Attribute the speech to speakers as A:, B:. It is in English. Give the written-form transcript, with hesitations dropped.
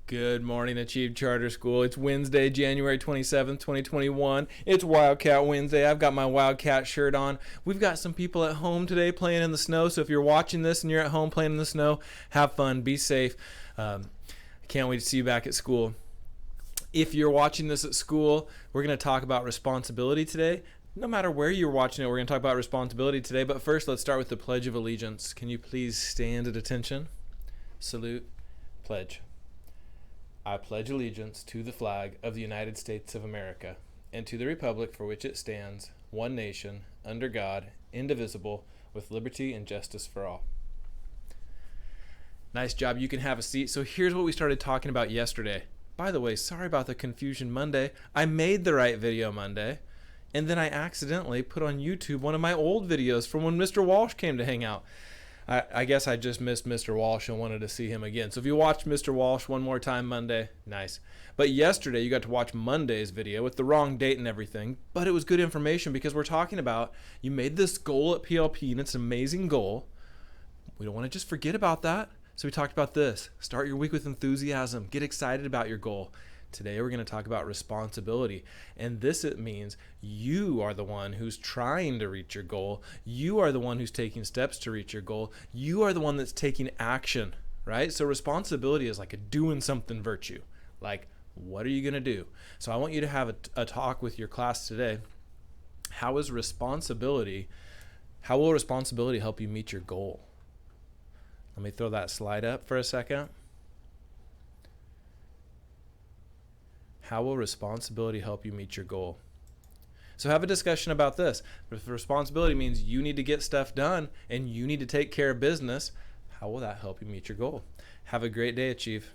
A: Good morning, Achieve Charter School. It's Wednesday, January 27th, 2021. It's Wildcat Wednesday. I've got my Wildcat shirt on. We've got some people at home today playing in the snow, so if you're watching this and you're at home playing in the snow, have fun, be safe. I can't wait to see you back at school. If you're watching this at school, we're going to talk about responsibility today. No matter where you're watching it, we're going to talk about responsibility today. But first, let's start with the Pledge of Allegiance. Can you please stand at attention? Salute. Pledge. I pledge allegiance to the flag of the United States of America and to the republic for which it stands, one nation, under God, indivisible, with liberty and justice for all. Nice job. You can have a seat. So here's what we started talking about yesterday. By the way, sorry about the confusion Monday. I made the right video Monday, and then I accidentally put on YouTube one of my old videos from when Mr. Walsh came to hang out. I guess I just missed Mr. Walsh and wanted to see him again. So if you watched Mr. Walsh one more time Monday, nice. But yesterday you got to watch Monday's video with the wrong date and everything. But it was good information because we're talking about you made this goal at PLP and it's an amazing goal. We don't want to just forget about that. So we talked about this. Start your week with enthusiasm. Get excited about your goal. Today we're going to talk about responsibility, and it means you are the one who's trying to reach your goal. You are the one who's taking steps to reach your goal. You are the one that's taking action, right? So responsibility is like a doing something virtue. Like, what are you going to do? So I want you to have a talk with your class today. How will responsibility help you meet your goal? Let me throw that slide up for a second. How will responsibility help you meet your goal? So have a discussion about this. If responsibility means you need to get stuff done and you need to take care of business, how will that help you meet your goal? Have a great day, Achieve.